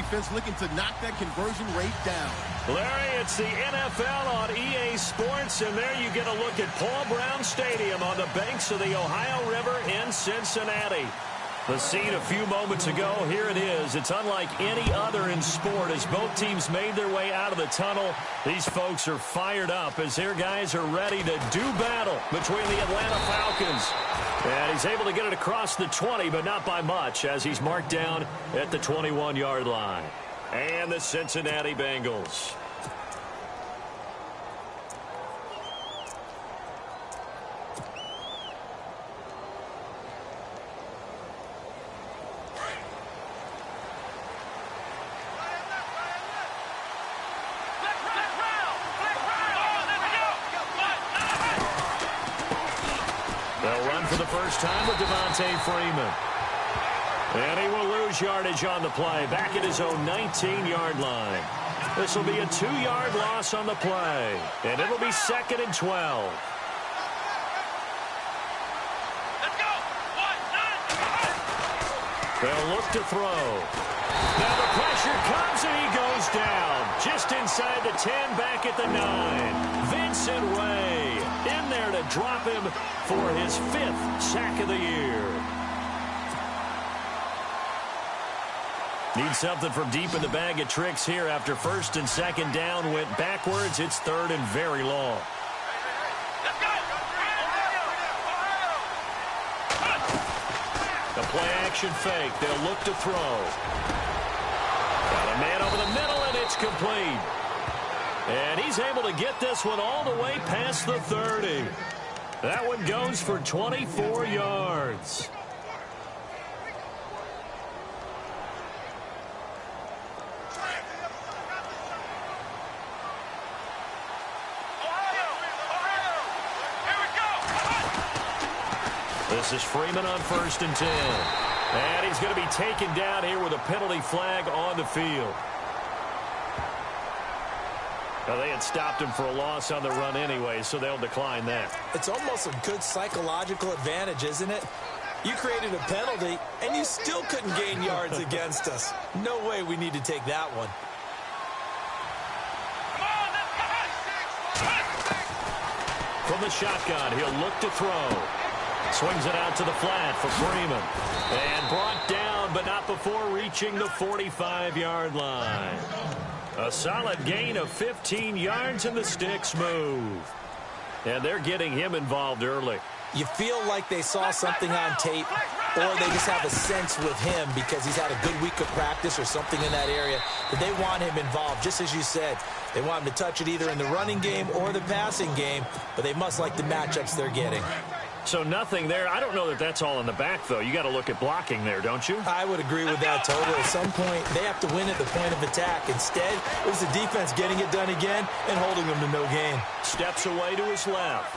defense looking to knock that conversion rate down. Larry, it's the NFL on EA Sports, and there you get a look at Paul Brown Stadium on the banks of the Ohio River in Cincinnati. The scene a few moments ago, here it is. It's unlike any other in sport as both teams made their way out of the tunnel. These folks are fired up as their guys are ready to do battle between the Atlanta Falcons. And he's able to get it across the 20, but not by much as he's marked down at the 21-yard line. And the Cincinnati Bengals. First time with Devontae Freeman. And he will lose yardage on the play. Back at his own 19-yard line. This will be a 2-yard loss on the play. And it'll be 2nd and 12. Let's go. They'll look to throw. Now the pressure comes and he goes down. Just inside the 10, back at the 9. Vincent Ray in there to drop him for his 5th sack of the year. Need something from deep in the bag of tricks here after 1st and 2nd down went backwards. It's 3rd and very long. The play action fake. They'll look to throw. Got a man over the middle and it's complete. And he's able to get this one all the way past the 30. That one goes for 24 yards. This is Freeman on 1st and 10. And he's going to be taken down here with a penalty flag on the field. Well, they had stopped him for a loss on the run anyway, so they'll decline that. It's almost a good psychological advantage, isn't it? You created a penalty, and you still couldn't gain yards against us. No way we need to take that one. From the shotgun, he'll look to throw. Swings it out to the flat for Freeman. And brought down, but not before reaching the 45-yard line. A solid gain of 15 yards, and the sticks move. And they're getting him involved early. You feel like they saw something on tape, or they just have a sense with him because he's had a good week of practice or something in that area that they want him involved. Just as you said, they want him to touch it either in the running game or the passing game, but they must like the matchups they're getting. So nothing there. I don't know that that's all in the back, though. You got to look at blocking there, don't you? I would agree with that totally. At some point, they have to win at the point of attack. Instead, it was the defense getting it done again and holding them to no gain. Steps away to his left.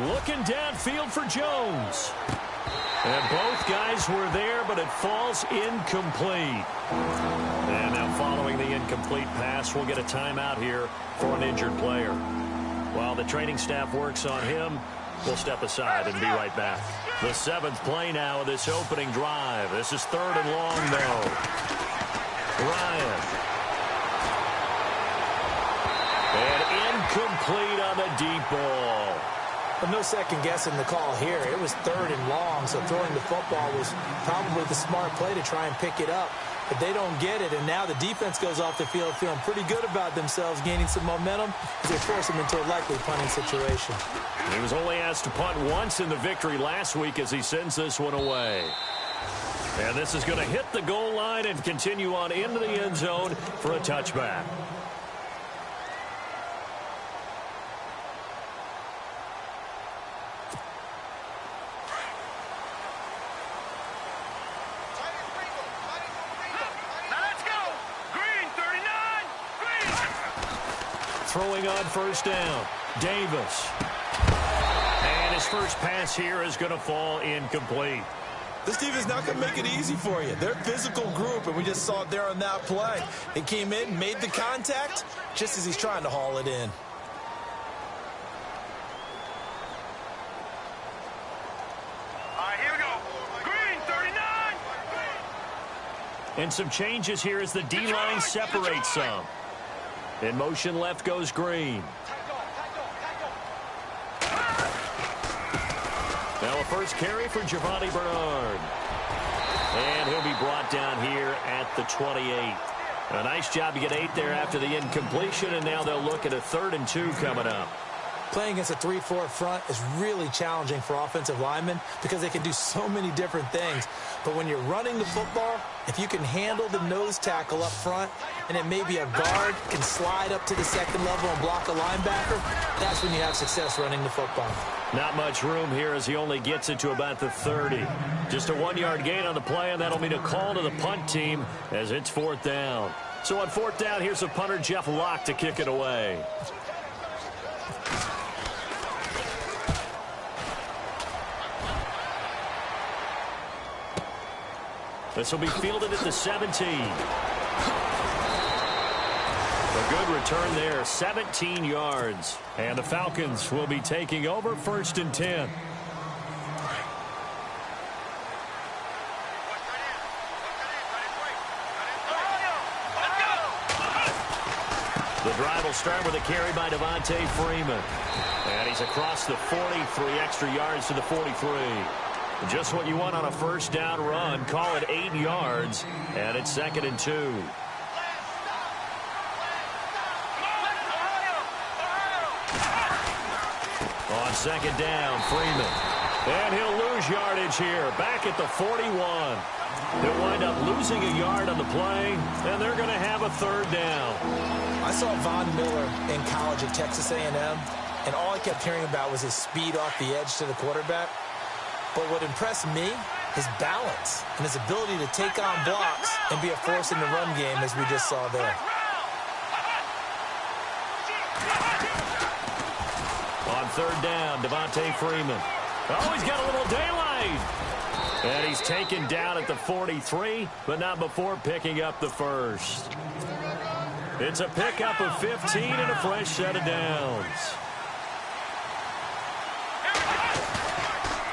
Looking downfield for Jones. And both guys were there, but it falls incomplete. And now following the incomplete pass, we'll get a timeout here for an injured player. While the training staff works on him, we'll step aside and be right back. The 7th play now of this opening drive. This is 3rd and long, though. Ryan. And incomplete on the deep ball. But no second guessing the call here. It was 3rd and long, so throwing the football was probably the smart play to try and pick it up. But they don't get it, and now the defense goes off the field feeling pretty good about themselves, gaining some momentum as they force them into a likely punting situation. He was only asked to punt once in the victory last week as he sends this one away. And this is going to hit the goal line and continue on into the end zone for a touchback. Throwing on 1st down, Davis. And his first pass here is going to fall incomplete. This defense not going to make it easy for you. They're a physical group, and we just saw it there on that play. It came in, made the contact, just as he's trying to haul it in. And some changes here as the D-line separates some. In motion left goes Green. Now a first carry for Giovanni Bernard. And he'll be brought down here at the 28. A nice job to get 8 there after the incompletion, and now they'll look at a 3rd and 2 coming up. Playing against a 3-4 front is really challenging for offensive linemen because they can do so many different things. But when you're running the football, if you can handle the nose tackle up front, and it may be a guard can slide up to the 2nd level and block a linebacker, that's when you have success running the football. Not much room here as he only gets it to about the 30. Just a 1-yard gain on the play, and that'll mean a call to the punt team as it's 4th down. So on 4th down, here's the punter, Jeff Locke, to kick it away. This will be fielded at the 17. A good return there, 17 yards. And the Falcons will be taking over 1st and 10. The drive will start with a carry by Devontae Freeman. And he's across the 40, 3 extra yards to the 43. Just what you want on a 1st down run. Call it 8 yards, and it's 2nd and 2. On 2nd down, Freeman. And he'll lose yardage here, back at the 41. He'll wind up losing a yard on the play, and they're going to have a 3rd down. I saw Von Miller in college at Texas A&M, and all I kept hearing about was his speed off the edge to the quarterback. But what impressed me, his balance and his ability to take on blocks and be a force in the run game, as we just saw there. On 3rd down, Devontae Freeman. Oh, he's got a little daylight. And he's taken down at the 43, but not before picking up the 1st. It's a pickup of 15 and a fresh set of downs.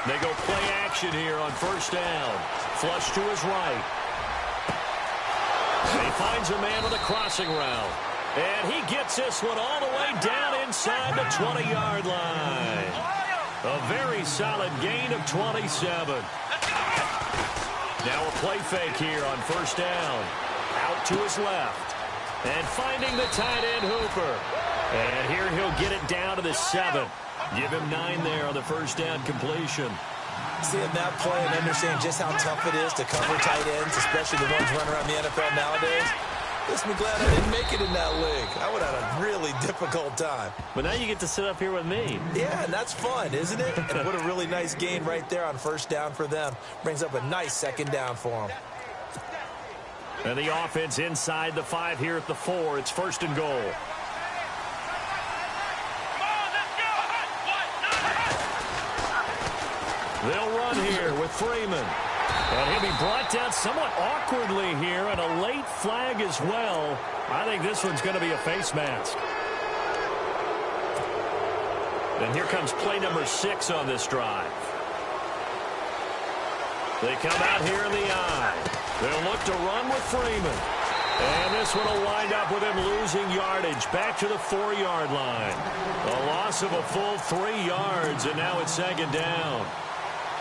They go play action here on 1st down. Flush to his right. And he finds a man with a crossing route. And he gets this one all the way down inside the 20-yard line. A very solid gain of 27. Now a play fake here on 1st down. Out to his left. And finding the tight end Hooper. And here he'll get it down to the 7. Give him 9 there on the 1st down completion. Seeing that play and understanding just how tough it is to cover tight ends, especially the ones running around the NFL nowadays, makes me glad I didn't make it in that league. I would have had a really difficult time. But now you get to sit up here with me. Yeah, and that's fun, isn't it? And what a really nice gain right there on 1st down for them. Brings up a nice 2nd down for them. And the offense inside the 5 here at the 4. It's 1st and goal. They'll run here with Freeman. And he'll be brought down somewhat awkwardly here, and a late flag as well. I think this one's going to be a face mask. And here comes play number 6 on this drive. They come out here in the eye. They'll look to run with Freeman. And this one will wind up with him losing yardage back to the 4-yard line. A loss of a full 3 yards, and now it's 2nd down.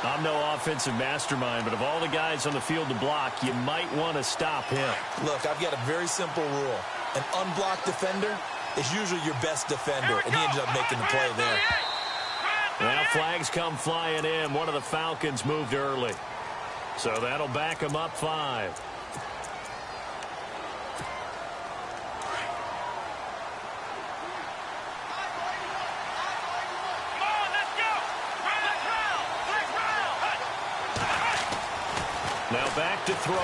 I'm no offensive mastermind, but of all the guys on the field to block, you might want to stop him. Look, I've got a very simple rule. An unblocked defender is usually your best defender, and he ended up making the play there. Now flags come flying in. One of the Falcons moved early. So that'll back him up 5. Now back to throw.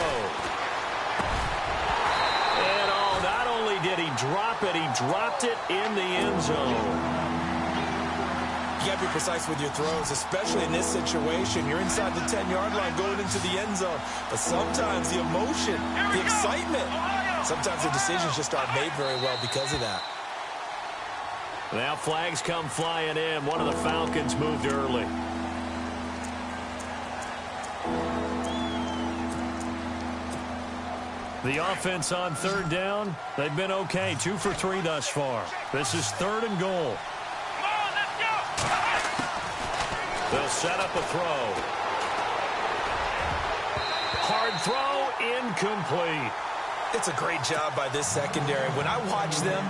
And not only did he drop it, he dropped it in the end zone. You got to be precise with your throws, especially in this situation. You're inside the 10-yard line going into the end zone. But sometimes the emotion, the excitement, sometimes the decisions just aren't made very well because of that. Now flags come flying in. One of the Falcons moved early. The offense on third down, they've been okay. 2 for 3 thus far. This is 3rd and goal. Come on, let's go. They'll set up a throw. Hard throw, incomplete. It's a great job by this secondary. When I watch them,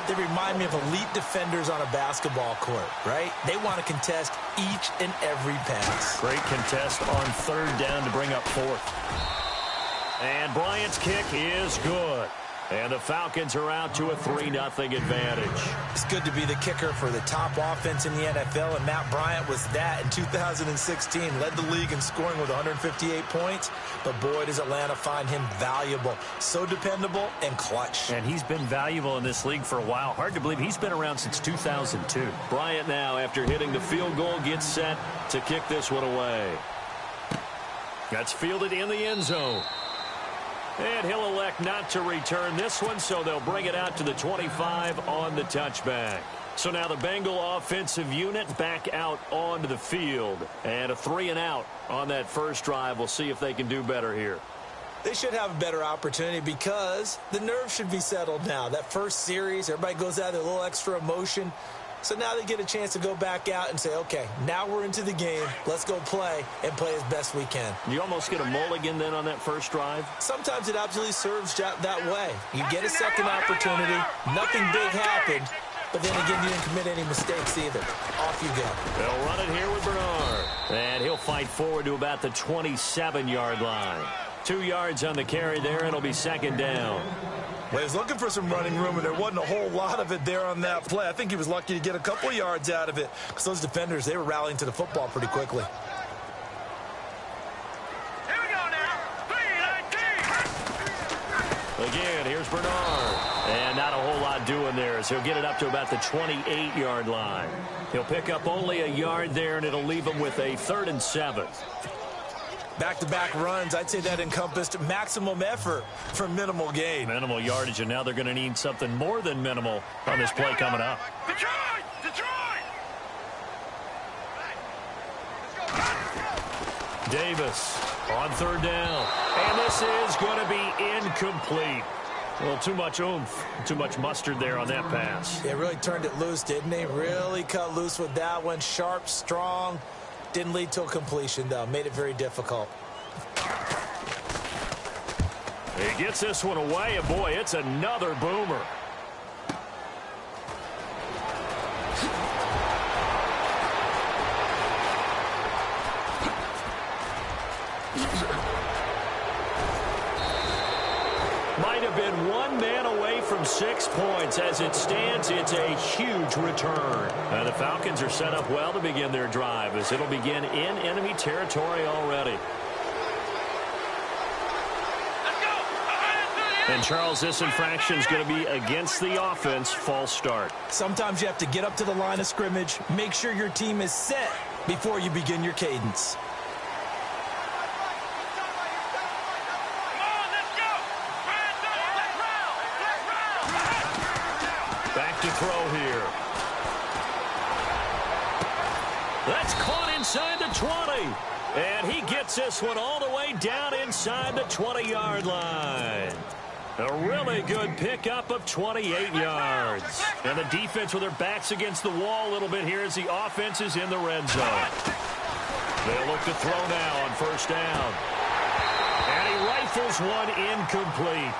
they remind me of elite defenders on a basketball court, right? They want to contest each and every pass. Great contest on 3rd down to bring up 4th. And Bryant's kick is good. And the Falcons are out to a 3-0 advantage. It's good to be the kicker for the top offense in the NFL, and Matt Bryant was that in 2016. Led the league in scoring with 158 points, but boy, does Atlanta find him valuable. So dependable and clutch. And he's been valuable in this league for a while. Hard to believe he's been around since 2002. Bryant now, after hitting the field goal, gets set to kick this one away. That's fielded in the end zone. And he'll elect not to return this one, so they'll bring it out to the 25 on the touchback. So now the Bengal offensive unit back out onto the field. And a 3-and-out on that first drive. We'll see if they can do better here. They should have a better opportunity because the nerves should be settled now. That first series, everybody goes out with a little extra emotion. So now they get a chance to go back out and say, okay, now we're into the game. Let's go play and play as best we can. You almost get a mulligan then on that first drive? Sometimes it absolutely serves that way. You get a second opportunity. Nothing big happened. But then again, you didn't commit any mistakes either. Off you go. They'll run it here with Bernard. And he'll fight forward to about the 27-yard line. 2 yards on the carry there, and it'll be 2nd down. Well, he was looking for some running room, and there wasn't a whole lot of it there on that play. I think he was lucky to get a couple yards out of it because those defenders, they were rallying to the football pretty quickly. Here we go now. 3-19. Again, here's Bernard. And not a whole lot doing there as he'll get it up to about the 28-yard line. He'll pick up only a yard there, and it'll leave him with a 3rd and 7. Back-to-back runs, I'd say that encompassed maximum effort for minimal gain. Minimal yardage, and now they're going to need something more than minimal on this play coming up. Detroit! Detroit! Davis on 3rd down. And this is going to be incomplete. Well, too much oomph, too much mustard there on that pass. They really turned it loose, didn't they? Really cut loose with that one. Sharp, strong. Didn't lead to a completion, though. Made it very difficult. He gets this one away, and boy, it's another boomer. Might have been one man away from 6 points. As it stands, it's a huge return. And the Falcons are set up well to begin their drive as it'll begin in enemy territory already. And, Charles, this infraction is going to be against the offense. False start. Sometimes you have to get up to the line of scrimmage, make sure your team is set before you begin your cadence. Back to throw here. That's caught inside the 20. And he gets this one all the way down inside the 20-yard line. A really good pickup of 28 yards. And the defense with their backs against the wall a little bit here as the offense is in the red zone. They'll look to throw now on 1st down. And he rifles one incomplete.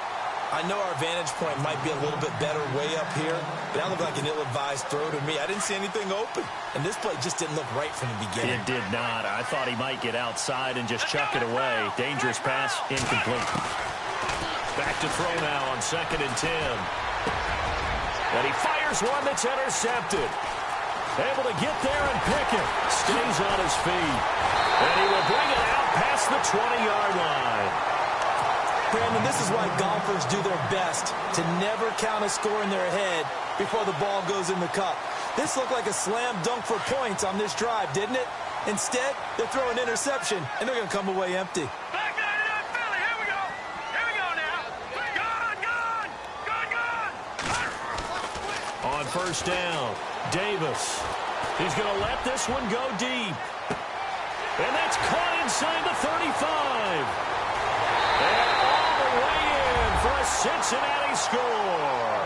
I know our vantage point might be a little bit better way up here, but that looked like an ill-advised throw to me. I didn't see anything open, and this play just didn't look right from the beginning. It did not. I thought he might get outside and just chuck it away. Dangerous pass, incomplete. Back to throw now on 2nd and 10. And he fires one that's intercepted. Able to get there and pick it. Stays on his feet. And he will bring it out past the 20-yard line. Brandon, this is why golfers do their best to never count a score in their head before the ball goes in the cup. This looked like a slam dunk for points on this drive, didn't it? Instead, they throw an interception, and they're going to come away empty. Back to Philly. Here we go. Here we go now. Gone. On 1st down, Davis. He's going to let this one go deep. And that's caught inside the 35. And all the way for a Cincinnati score.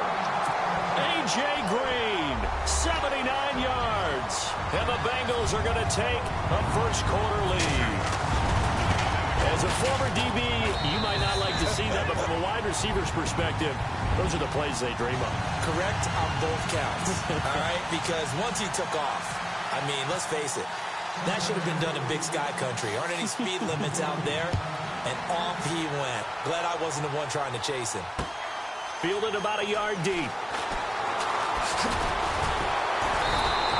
A.J. Green, 79 yards. And the Bengals are going to take a first-quarter lead. As a former DB, you might not like to see that, but from a wide receiver's perspective, those are the plays they dream of. Correct on both counts, all right? Because once he took off, I mean, let's face it, that should have been done in Big Sky Country. Aren't any speed limits out there? And off he went. Glad I wasn't the one trying to chase him. Fielded about a yard deep.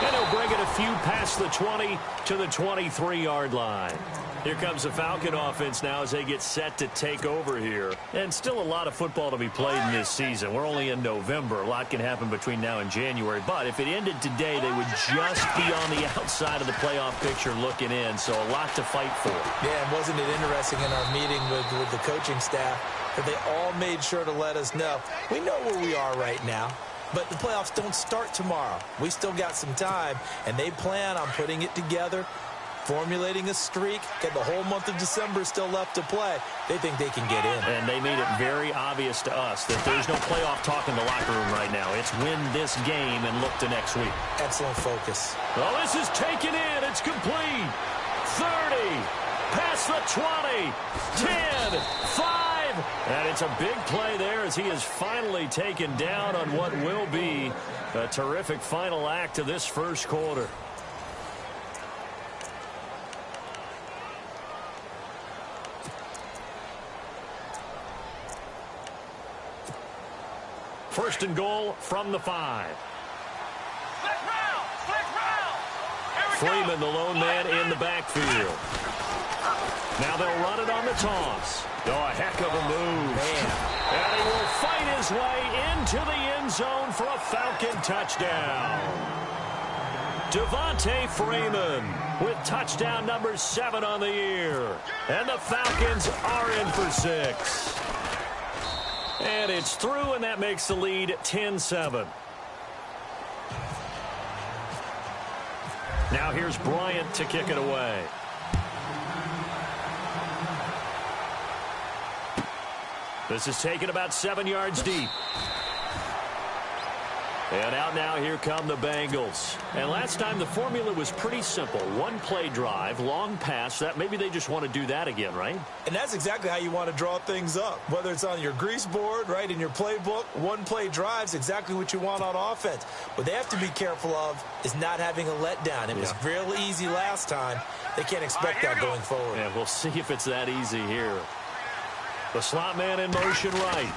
And he'll bring it a few past the 20 to the 23-yard line. Here comes the Falcon offense now as they get set to take over here. And still a lot of football to be played in this season. We're only in November. A lot can happen between now and January. But if it ended today, they would just be on the outside of the playoff picture looking in. So a lot to fight for. Yeah, and wasn't it interesting in our meeting with the coaching staff that they all made sure to let us know, we know where we are right now. But the playoffs don't start tomorrow. We still got some time, and they plan on putting it together, formulating a streak, get the whole month of December still left to play. They think they can get in. And they made it very obvious to us that there's no playoff talk in the locker room right now. It's win this game and look to next week. Excellent focus. Well, this is taken in. It's complete. 30, past the 20, 10, 5. And it's a big play there as he is finally taken down on what will be a terrific final act of this first quarter. First and goal from the 5. Freeman, the lone man in the backfield. Now they'll run it on the toss. Oh, a heck of a move. Man. And he will fight his way into the end zone for a Falcon touchdown. Devontae Freeman with touchdown number 7 on the year. And the Falcons are in for 6. And it's through, and that makes the lead 10-7. Now here's Bryant to kick it away. This is taken about 7 yards deep. And out now, here come the Bengals. And last time, the formula was pretty simple. One-play drive, long pass. That maybe they just want to do that again, right? And that's exactly how you want to draw things up. Whether it's on your grease board, right, in your playbook, one-play drive's exactly what you want on offense. What they have to be careful of is not having a letdown. It was real easy last time. They can't expect that going forward. Yeah, we'll see if it's that easy here. The slot man in motion right.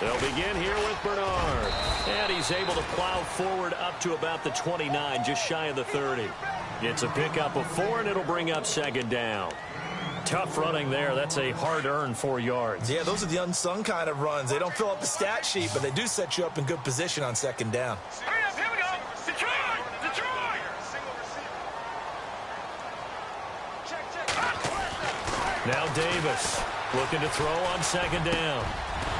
They'll begin here with Bernard. And he's able to plow forward up to about the 29, just shy of the 30. It's a pickup of 4, and it'll bring up second down. Tough running there. That's a hard-earned 4 yards. Yeah, those are the unsung kind of runs. They don't fill up the stat sheet, but they do set you up in good position on second down. Hurry up, here we go. Detroit! Detroit! Now Davis looking to throw on second down.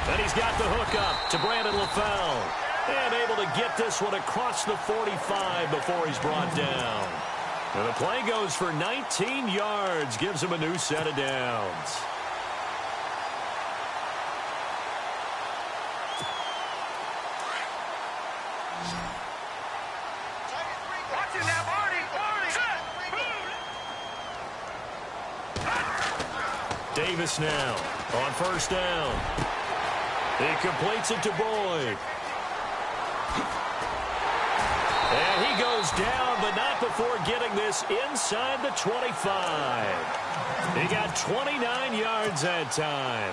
And he's got the hook up to Brandon LaFell. And able to get this one across the 45 before he's brought down. And the play goes for 19 yards. Gives him a new set of downs. Watch it now, Barney! Davis now on first down. He completes it to Boyd. And he goes down, but not before getting this inside the 25. He got 29 yards that time.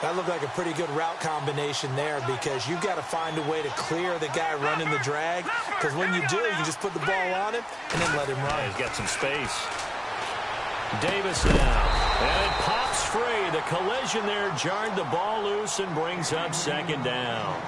That looked like a pretty good route combination there because you've got to find a way to clear the guy running the drag. Because when you do, you just put the ball on him and then let him run. Yeah, he's got some space. Davis now. And it pops free. The collision there jarred the ball loose and brings up second down.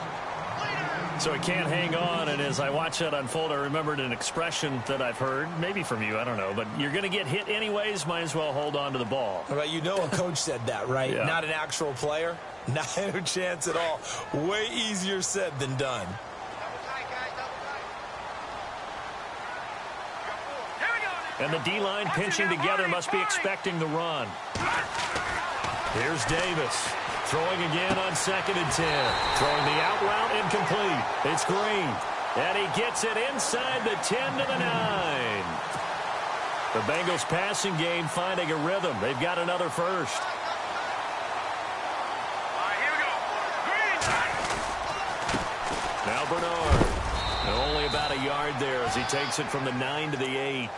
So he can't hang on, and as I watch that unfold, I remembered an expression that I've heard, maybe from you, I don't know, but you're going to get hit anyways, might as well hold on to the ball. Right, you know a coach said that, right? Yeah. Not an actual player. Not a chance at all. Way easier said than done. And the D-line pinching together must be expecting the run. Here's Davis. Throwing again on 2nd and 10. Throwing the out route incomplete. It's Green. And he gets it inside the 10 to the 9. The Bengals passing game finding a rhythm. They've got another first. All right, here we go. Green. Now Bernard. Only about a yard there as he takes it from the 9 to the 8.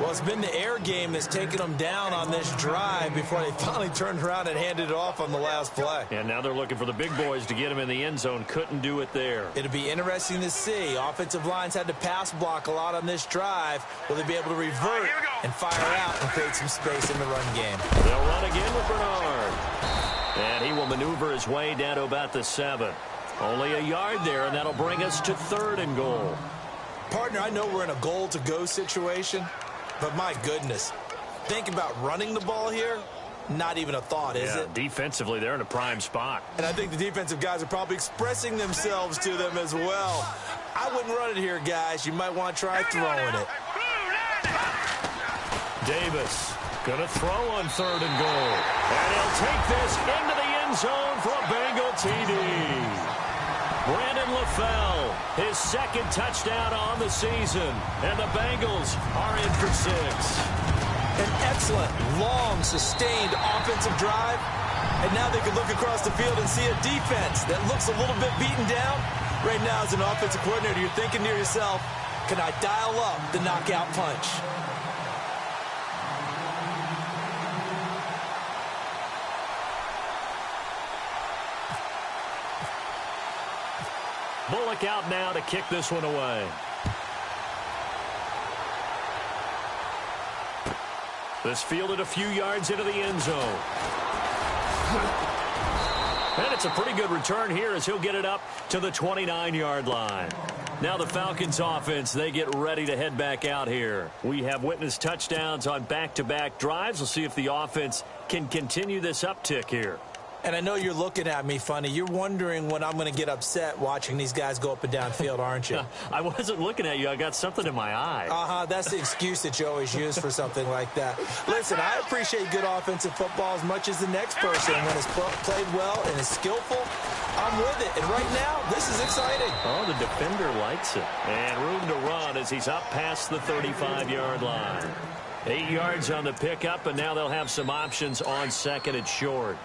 Well, it's been the air game that's taken them down on this drive before they finally turned around and handed it off on the last play. And now they're looking for the big boys to get him in the end zone. Couldn't do it there. It'll be interesting to see. Offensive lines had to pass block a lot on this drive. Will they be able to revert and fire out and create some space in the run game? They'll run again with Bernard. And he will maneuver his way down to about the 7. Only a yard there, and that'll bring us to 3rd and goal. Partner, I know we're in a goal-to-go situation, but my goodness, think about running the ball here. Not even a thought, is it? Defensively, they're in a prime spot. And I think the defensive guys are probably expressing themselves to them as well. I wouldn't run it here, guys. You might want to try throwing it. Davis going to throw on 3rd and goal. And he'll take this into the end zone for a Bengal TD. Brandon LaFell, his 2nd touchdown on the season. And the Bengals are in for 6. An excellent, long, sustained offensive drive. And now they can look across the field and see a defense that looks a little bit beaten down. Right now, as an offensive coordinator, you're thinking to yourself, can I dial up the knockout punch? Bullock out now to kick this one away. This fielded a few yards into the end zone. And it's a pretty good return here as he'll get it up to the 29-yard line. Now the Falcons offense, they get ready to head back out here. We have witnessed touchdowns on back-to-back drives. We'll see if the offense can continue this uptick here. And I know you're looking at me funny. You're wondering when I'm going to get upset watching these guys go up and down field, aren't you? I wasn't looking at you. I got something in my eye. That's the excuse that you always use for something like that. Listen, I appreciate good offensive football as much as the next person. When it's played well and is skillful, I'm with it. And right now, this is exciting. Oh, the defender likes it. And room to run as he's up past the 35-yard line. 8 yards on the pickup, and now they'll have some options on 2nd and short.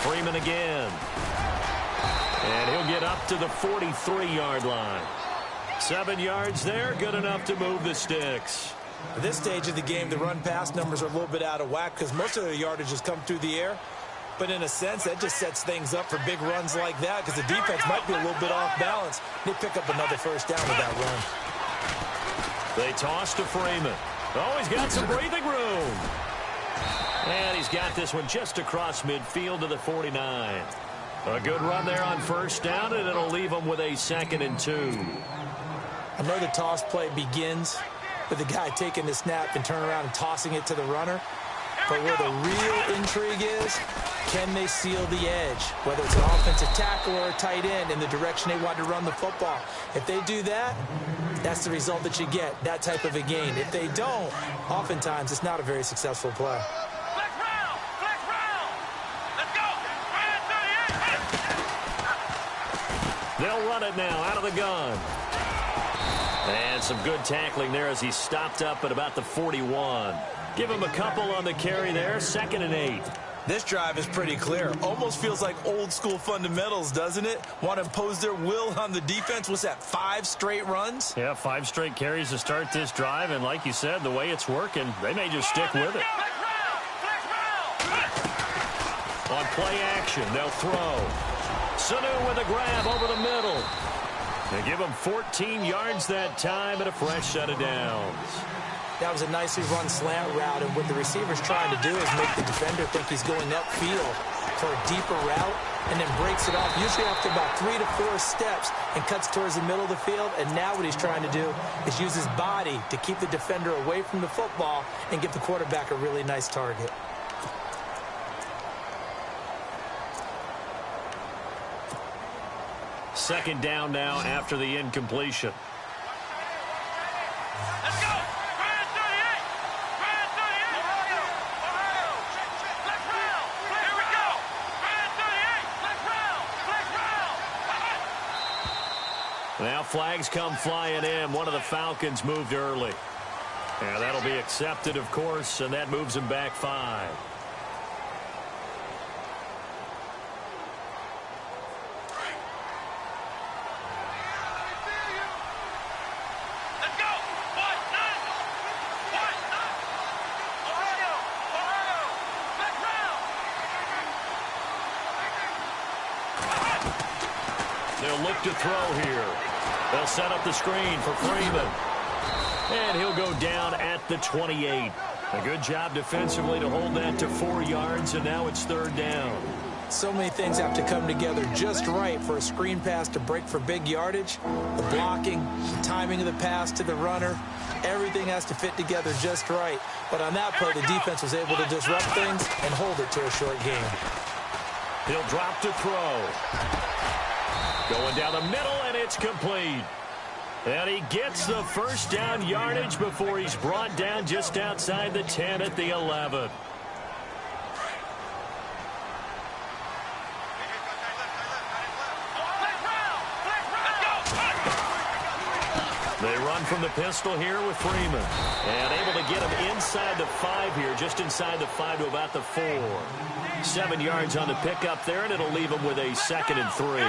Freeman again. And he'll get up to the 43-yard line. 7 yards there, good enough to move the sticks. At this stage of the game, the run-pass numbers are a little bit out of whack because most of the yardage has come through the air. But in a sense, that just sets things up for big runs like that because the defense might be a little bit off balance. They pick up another first down with that run. They toss to Freeman. Oh, he's got some breathing room. And he's got this one just across midfield to the 49. A good run there on first down, and it'll leave them with a 2nd and 2. I know the toss play begins with the guy taking the snap and turn around and tossing it to the runner. But where the real intrigue is, can they seal the edge? Whether it's an offensive tackle or a tight end in the direction they want to run the football. If they do that, that's the result that you get, that type of a gain. If they don't, oftentimes it's not a very successful play. They'll run it now out of the gun. And some good tackling there as he stopped up at about the 41. Give him a couple on the carry there. 2nd and 8. This drive is pretty clear. Almost feels like old school fundamentals, doesn't it? Want to impose their will on the defense. What's that, 5 straight runs? Yeah, 5 straight carries to start this drive. And like you said, the way it's working, they may just stick with it. On play action, they'll throw. Sanu with a grab over the middle. They give him 14 yards that time and a fresh set of downs. That was a nicely run slant route, and what the receiver's trying to do is make the defender think he's going upfield for a deeper route and then breaks it off, usually after about 3 to 4 steps, and cuts towards the middle of the field. And now what he's trying to do is use his body to keep the defender away from the football and give the quarterback a really nice target. Second down now after the incompletion. Let's go. Grand 38. Grand 38. Ohio. Ohio. Let's round. Here we go. Grand 38. Let's round. Let's round. Now flags come flying in. One of the Falcons moved early. And that'll be accepted, of course, and that moves him back 5. Let's go. What? Nine. What? Nine. Ohio. Ohio. Let's round. They'll look to throw here. They'll set up the screen for Freeman. And he'll go down at the 28. A good job defensively to hold that to 4 yards, and now it's 3rd down. So many things have to come together just right for a screen pass to break for big yardage. The blocking, the timing of the pass to the runner, everything has to fit together just right. But on that play, the defense was able to disrupt things and hold it to a short game. He'll drop to throw. Going down the middle, and it's complete. And he gets the first down yardage before he's brought down just outside the 10 at the 11. They run from the pistol here with Freeman. And able to get him inside the 5 here, just inside the 5 to about the 4. 7 yards on the pickup there, and it'll leave him with a 2nd and 3.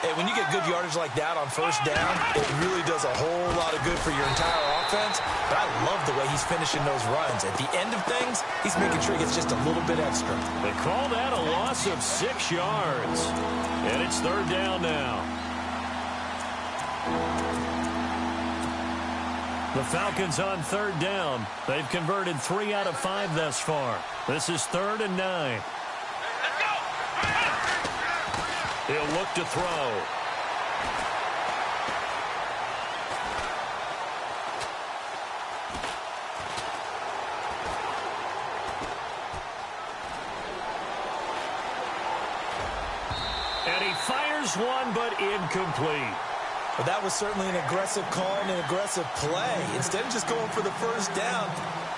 Hey, when you get good yardage like that on first down, it really does a whole lot of good for your entire offense. But I love the way he's finishing those runs. At the end of things, he's making sure he gets just a little bit extra. They call that a loss of 6 yards. And it's 3rd down now. The Falcons on 3rd down. They've converted 3 out of 5 thus far. This is 3rd and 9. He'll look to throw. And he fires one, but incomplete. But that was certainly an aggressive call and an aggressive play. Instead of just going for the first down,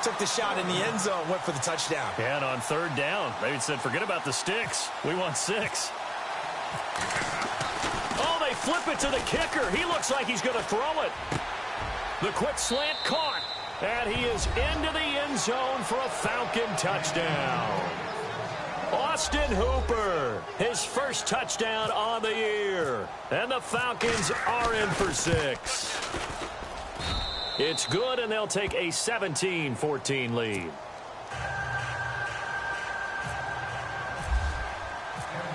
took the shot in the end zone, went for the touchdown. And on 3rd down, they said, forget about the sticks. We want 6. Oh, they flip it to the kicker. He looks like he's going to throw it. The quick slant caught. And he is into the end zone for a Falcon touchdown. Austin Hooper, his first touchdown on the year. And the Falcons are in for 6. It's good, and they'll take a 17-14 lead.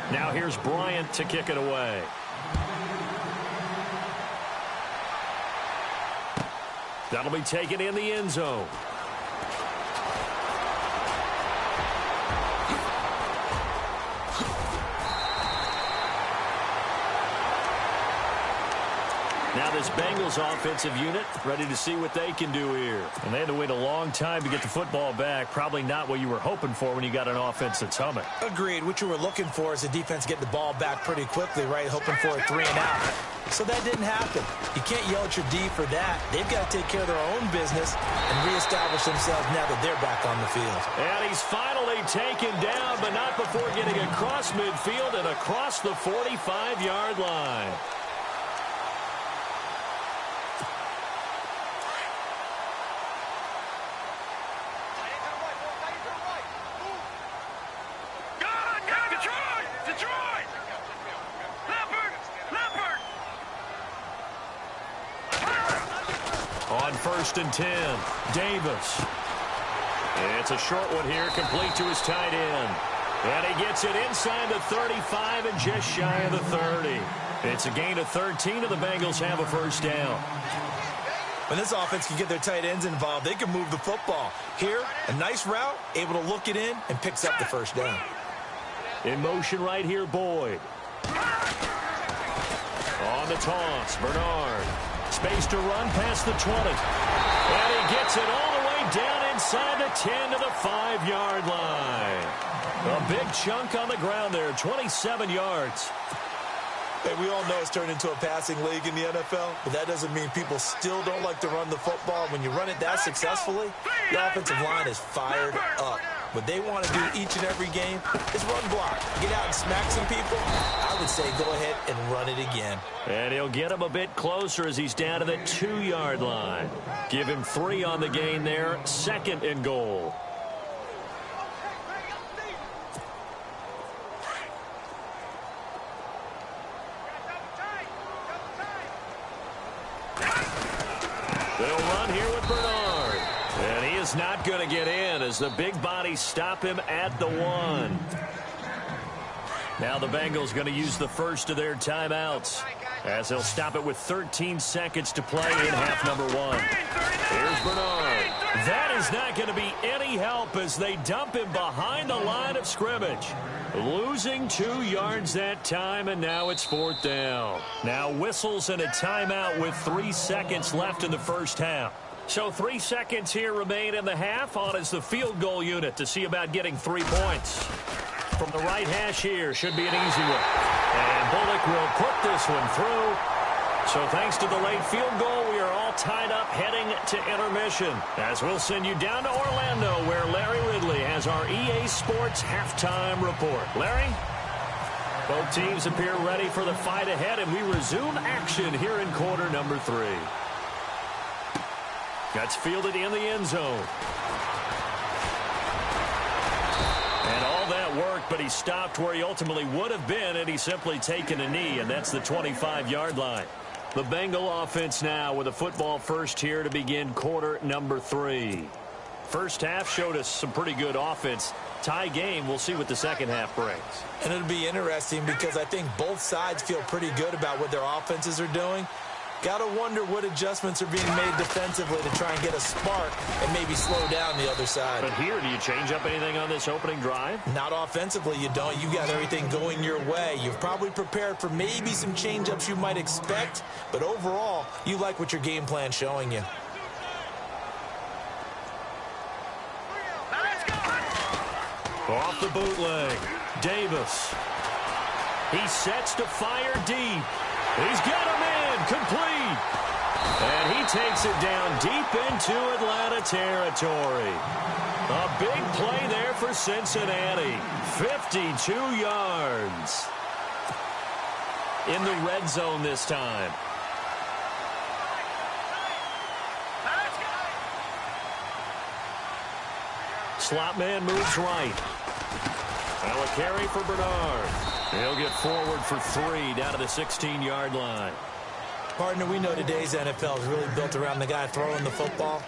Now here's Bryant to kick it away. That'll be taken in the end zone. Now this Bengals offensive unit ready to see what they can do here. And they had to wait a long time to get the football back. Probably not what you were hoping for when you got an offense that's humming. Agreed. What you were looking for is the defense getting the ball back pretty quickly, right? Hoping for a 3 and out. So that didn't happen. You can't yell at your D for that. They've got to take care of their own business and reestablish themselves now that they're back on the field. And he's finally taken down, but not before getting across midfield and across the 45-yard line. On 1st and 10, Davis. It's a short one here, complete to his tight end. And he gets it inside the 35 and just shy of the 30. It's a gain of 13, and the Bengals have a first down. When this offense can get their tight ends involved, they can move the football. Here, a nice route, able to look it in, and picks up the first down. In motion right here, Boyd. On the toss, Bernard. Space to run past the 20. And he gets it all the way down inside the 10 to the 5-yard line. A big chunk on the ground there, 27 yards. Hey, we all know it's turned into a passing league in the NFL, but that doesn't mean people still don't like to run the football. When you run it that successfully, the offensive line is fired up. What they want to do each and every game is run block. Get out and smack some people. I would say go ahead and run it again. And he'll get him a bit closer as he's down to the 2-yard line. Give him 3 on the gain there. 2nd and goal. They'll run here with Bernard. And he is not going to get in as the big bodies stop him at the 1. Now the Bengals going to use the first of their timeouts as they'll stop it with 13 seconds to play in half number 1. Here's Bernard. That is not going to be any help as they dump him behind the line of scrimmage. Losing 2 yards that time, and now it's 4th down. Now whistles and a timeout with 3 seconds left in the first half. So 3 seconds here remain in the half. On is the field goal unit to see about getting 3 points. From the right hash here, should be an easy one. And Bullock will put this one through. So thanks to the late field goal, we are all tied up heading to intermission. As we'll send you down to Orlando, where Larry Ridley has our EA Sports halftime report. Larry? Both teams appear ready for the fight ahead, and we resume action here in quarter number 3. That's fielded in the end zone. And all that worked, but he stopped where he ultimately would have been had he simply taken a knee, and that's the 25-yard line. The Bengal offense now with a football first here to begin quarter number 3. First half showed us some pretty good offense. Tie game, we'll see what the second half brings. And it'll be interesting because I think both sides feel pretty good about what their offenses are doing. Got to wonder what adjustments are being made defensively to try and get a spark and maybe slow down the other side. But here, do you change up anything on this opening drive? Not offensively, you don't. You got everything going your way. You've probably prepared for maybe some change-ups you might expect, but overall, you like what your game plan's showing you. Off the bootleg, Davis. He sets to fire deep. He's got him in, complete. And he takes it down deep into Atlanta territory. A big play there for Cincinnati. 52 yards. In the red zone this time. Slot man moves right. Now a carry for Bernard. He'll get forward for 3 down to the 16-yard line. Partner, we know today's NFL is really built around the guy throwing the football.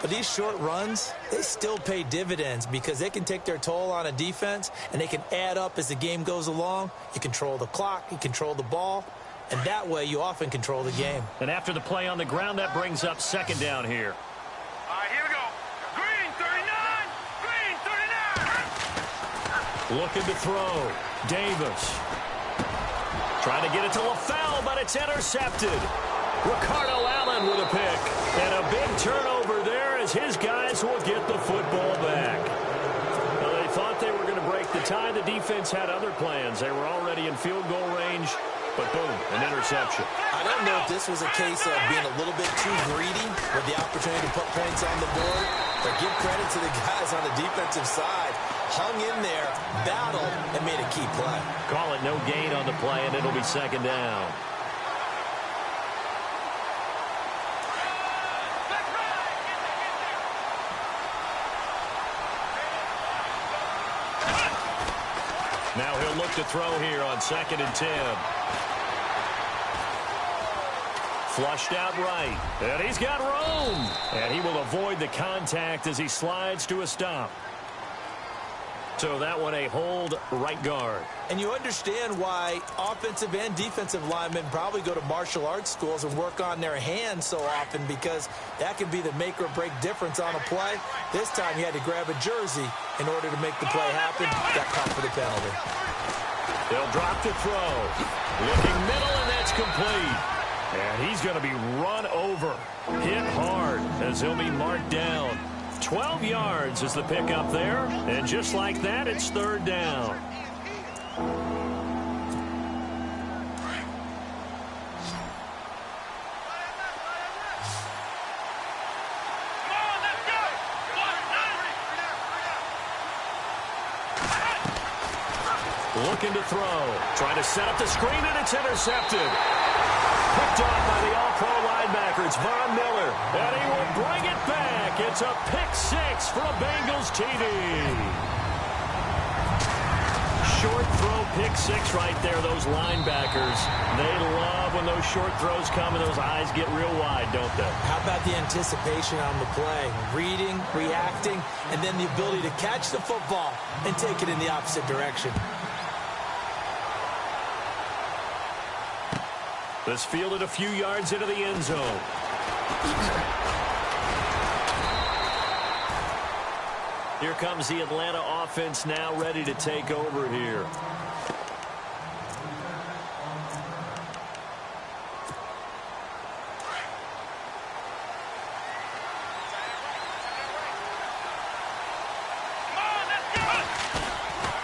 But these short runs, they still pay dividends because they can take their toll on a defense and they can add up as the game goes along. You control the clock, you control the ball, and that way you often control the game. And after the play on the ground, that brings up 2nd down here. All right, here we go. Green 39. Green 39. Looking to throw. Davis. Trying to get it to LaFell, but it's intercepted. Ricardo Allen with a pick. And a big turnover there as his guys will get the football back. Well, they thought they were going to break the tie. The defense had other plans. They were already in field goal range. But boom, an interception. I don't know if this was a case of being a little bit too greedy with the opportunity to put points on the board, but give credit to the guys on the defensive side. Hung in there, battled, and made a key play. Call it no gain on the play, and it'll be 2nd down. Now he'll look to throw here on 2nd and 10. Flushed out right. And he's got room. And he will avoid the contact as he slides to a stop. So that one a hold right guard. And you understand why offensive and defensive linemen probably go to martial arts schools and work on their hands so often, because that can be the make or break difference on a play. This time he had to grab a jersey in order to make the play happen. Got caught for the penalty. They'll drop to throw. Looking middle, and that's complete. And he's going to be run over. Hit hard as he'll be marked down. 12 yards is the pickup there. And just like that, it's 3rd down. Looking to throw. Trying to set up the screen, and it's intercepted. Picked off by the all-pro linebacker. It's Von Miller, and he will bring it back. It's a pick six for a Bengals TD. Short throw, pick six right there, those linebackers. They love when those short throws come and those eyes get real wide, don't they? How about the anticipation on the play? Reading, reacting, and then the ability to catch the football and take it in the opposite direction. This fielded a few yards into the end zone. Here comes the Atlanta offense now ready to take over here.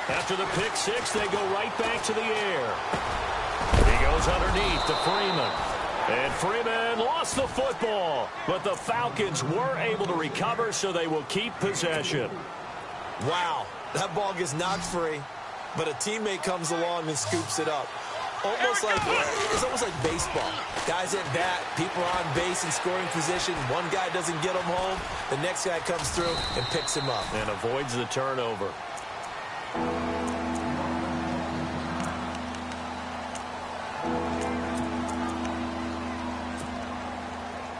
After the pick six, they go right back to the air. He goes underneath to Freeman. And Freeman lost the football. But the Falcons were able to recover, so they will keep possession. Wow, that ball gets knocked free, but a teammate comes along and scoops it up. It's almost like baseball. Guys at bat, people are on base in scoring position. One guy doesn't get him home. The next guy comes through and picks him up. And avoids the turnover.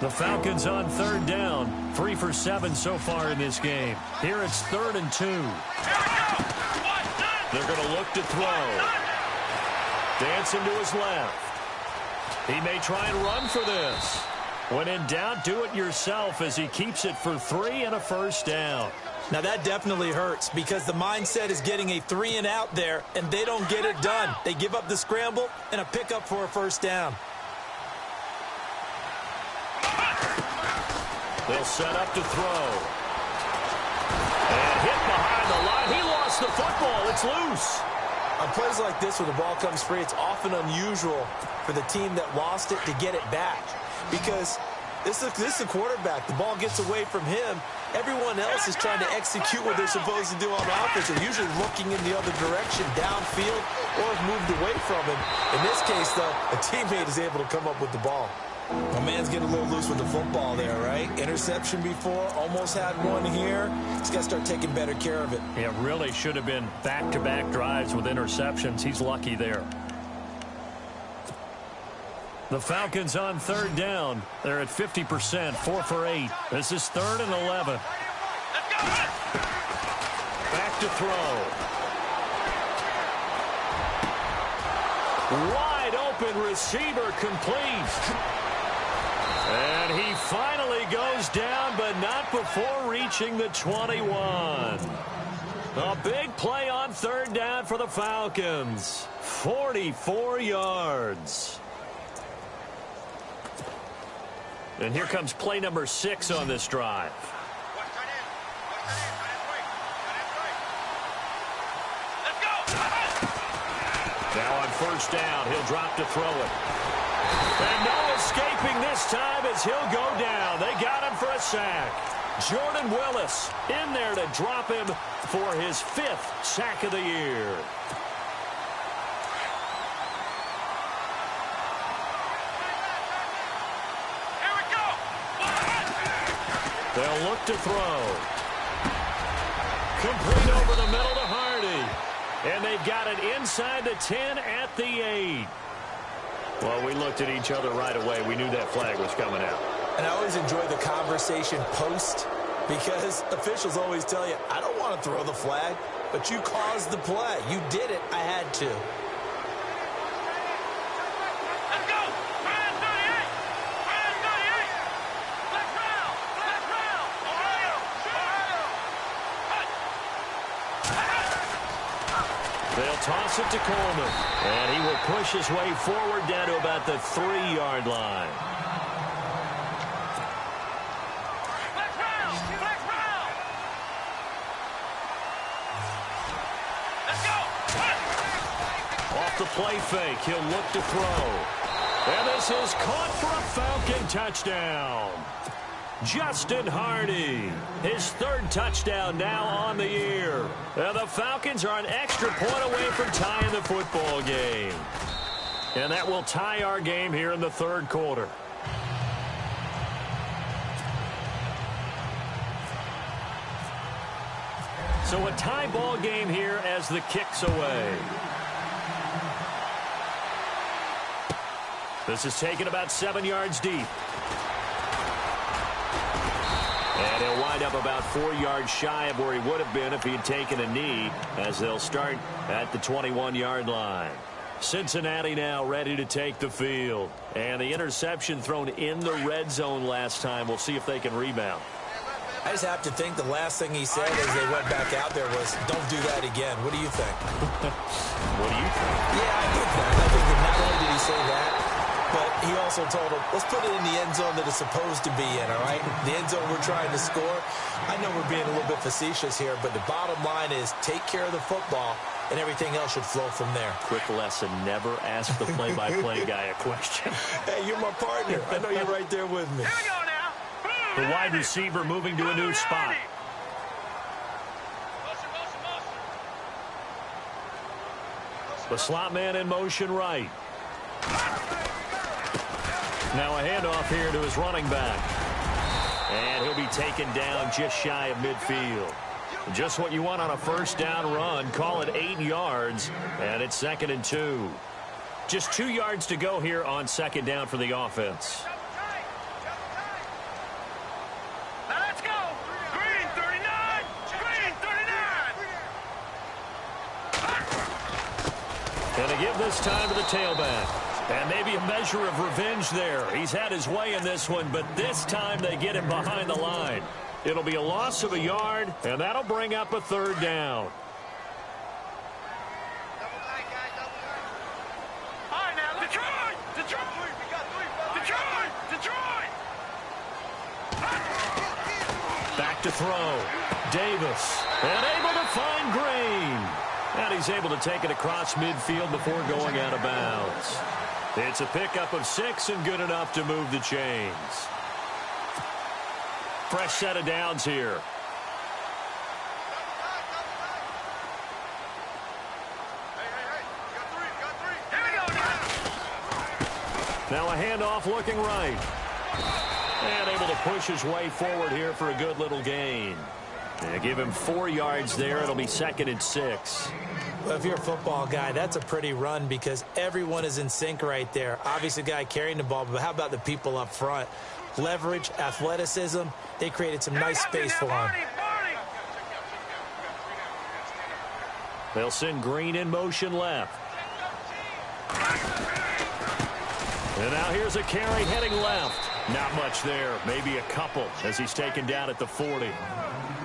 The Falcons on third down. 3 for 7 so far in this game. Here it's 3rd and 2. They're going to look to throw. Dancing to his left. He may try and run for this. When in doubt, do it yourself as he keeps it for 3 and a first down. Now that definitely hurts because the mindset is getting a 3 and out there, and they don't get it done. They give up the scramble and a pickup for a first down. They'll set up to throw. And hit behind the line. He lost the football. It's loose. On plays like this where the ball comes free, it's often unusual for the team that lost it to get it back. Because this is a quarterback. The ball gets away from him. Everyone else is trying to execute what they're supposed to do on offense. They're usually looking in the other direction, downfield, or have moved away from him. In this case, though, a teammate is able to come up with the ball. My man's getting a little loose with the football there, right? Interception before, almost had one here. He's got to start taking better care of it. It really should have been back-to-back drives with interceptions. He's lucky there. The Falcons on third down. They're at 50%, 4 for 8. This is 3rd and 11. Back to throw. Wide open receiver complete. And he finally goes down, but not before reaching the 21. A big play on third down for the Falcons. 44 yards. And here comes play number 6 on this drive. Now on first down, he'll drop to throw it. And no escaping this time as he'll go down. They got him for a sack. Jordan Willis in there to drop him for his 5th sack of the year. Here we go. They'll look to throw. Complete over the middle to Hardy. And they've got it inside the 10 at the 8. Well, we looked at each other right away. We knew that flag was coming out. And I always enjoy the conversation post because officials always tell you, I don't want to throw the flag, but you caused the play. You did it. I had to. Let's go. 38. 38. Let's round. Ohio. They'll toss it to Coleman. And he will push his way forward down to about the 3-yard line. Let's round. Let's go. Off the play fake, he'll look to throw. And this is caught for a Falcon touchdown. Justin Hardy, his third touchdown now on the year. And the Falcons are an extra point away from tying the football game. And that will tie our game here in the third quarter. So a tie ball game here as the kick's away. This is taken about 7 yards deep. And he'll wind up about 4 yards shy of where he would have been if he had taken a knee, as they'll start at the 21-yard line. Cincinnati now ready to take the field. And the interception thrown in the red zone last time. We'll see if they can rebound. I just have to think the last thing he said as they went back out there was, don't do that again. What do you think? What do you think? Yeah, I think that. I think that not only did he say that, but he also told him, let's put it in the end zone that it's supposed to be in, all right? The end zone we're trying to score. I know we're being a little bit facetious here, but the bottom line is take care of the football, and everything else should flow from there. Quick lesson, never ask the play-by-play guy a question. Hey, you're my partner. I know you're right there with me. Here we go now. The wide receiver moving to a new spot. The slot man in motion right. Now a handoff here to his running back. And he'll be taken down just shy of midfield. Just what you want on a first down run. Call it 8 yards, and it's 2nd and 2. Just 2 yards to go here on second down for the offense. Now let's go. Green 39. Green 39. And to give this time to the tailback. And maybe a measure of revenge there. He's had his way in this one, but this time they get him behind the line. It'll be a loss of a yard, and that'll bring up a third down. All right, now, Detroit! Detroit! Detroit! Detroit! Back to throw. Davis. And able to find Green. And he's able to take it across midfield before going out of bounds. It's a pickup of 6 and good enough to move the chains. Fresh set of downs here. Now a handoff looking right. And able to push his way forward here for a good little gain. And give him 4 yards there. It'll be 2nd and 6. Well, if you're a football guy, that's a pretty run because everyone is in sync right there. Obviously, the guy carrying the ball, but how about the people up front? Leverage, athleticism, they created some nice space for him. They'll send Green in motion left. And now here's a carry heading left. Not much there, maybe a couple as he's taken down at the 40.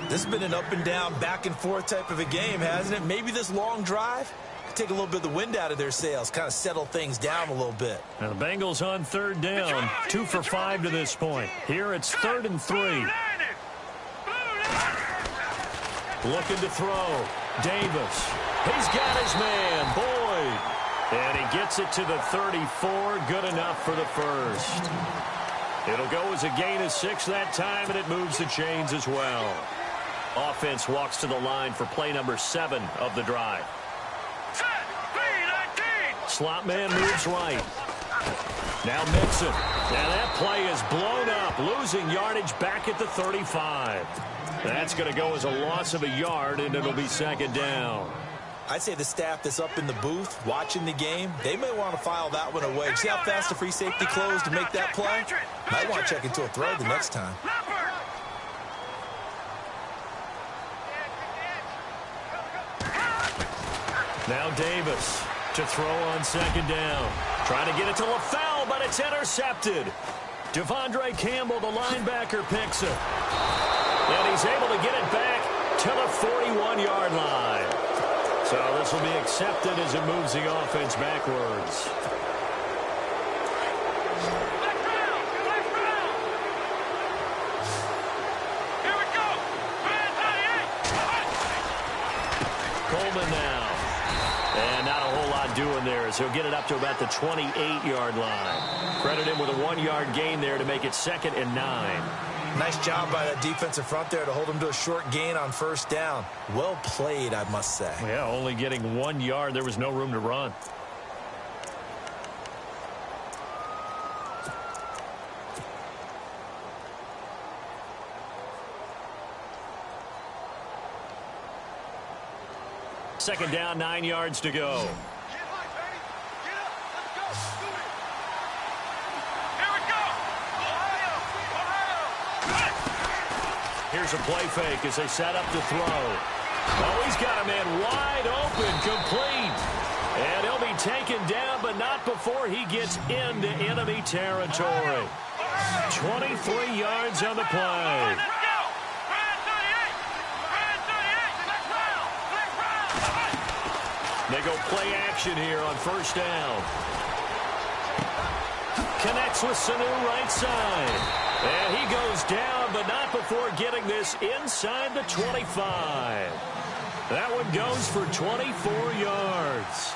This has been an up and down, back and forth type of a game, hasn't it? Maybe this long drive could take a little bit of the wind out of their sails, kind of settle things down a little bit. Now the Bengals on third down, 2 for 5 to this point. Here it's 3rd and 3. Looking to throw. Davis. He's got his man, Boyd. And he gets it to the 34. Good enough for the first. It'll go as a gain of 6 that time, and it moves the chains as well. Offense walks to the line for play number 7 of the drive. Slot man moves right. Now Mixon. And that play is blown up, losing yardage back at the 35. That's going to go as a loss of a yard, and it'll be 2nd down. I'd say the staff that's up in the booth watching the game, they may want to file that one away. See how fast the free safety closed to make that play? Might want to check into a throw the next time. Now Davis to throw on 2nd down. Trying to get it to LaFell, but it's intercepted. Devondre Campbell, the linebacker, picks it. And he's able to get it back to the 41-yard line. So this will be accepted as it moves the offense backwards. Here we go. Coleman now. And not a whole lot doing there as he'll get it up to about the 28-yard line. Credit him with a 1-yard gain there to make it 2nd and 9. Nice job by that defensive front there to hold him to a short gain on first down. Well played, I must say. Yeah, only getting 1 yard. There was no room to run. Second down, 9 yards to go. Here's a play fake as they set up to throw. Oh, he's got a man wide open, complete. And he'll be taken down, but not before he gets into enemy territory. 23 yards on the play. They go play action here on first down. Connects with Sanu right side. And he goes down, but not before getting this inside the 25. That one goes for 24 yards.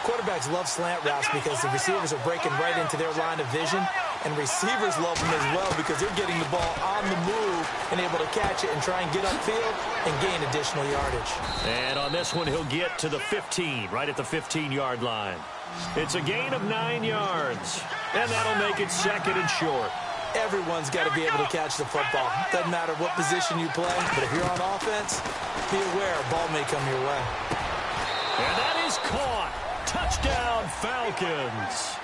Quarterbacks love slant routes because the receivers are breaking right into their line of vision, and receivers love them as well because they're getting the ball on the move and able to catch it and try and get upfield and gain additional yardage. And on this one, he'll get to the 15, right at the 15-yard line. It's a gain of 9 yards, and that'll make it second and short. Everyone's got to be able to catch the football. Doesn't matter what position you play, but if you're on offense, be aware a ball may come your way. And that is caught. Touchdown, Falcons.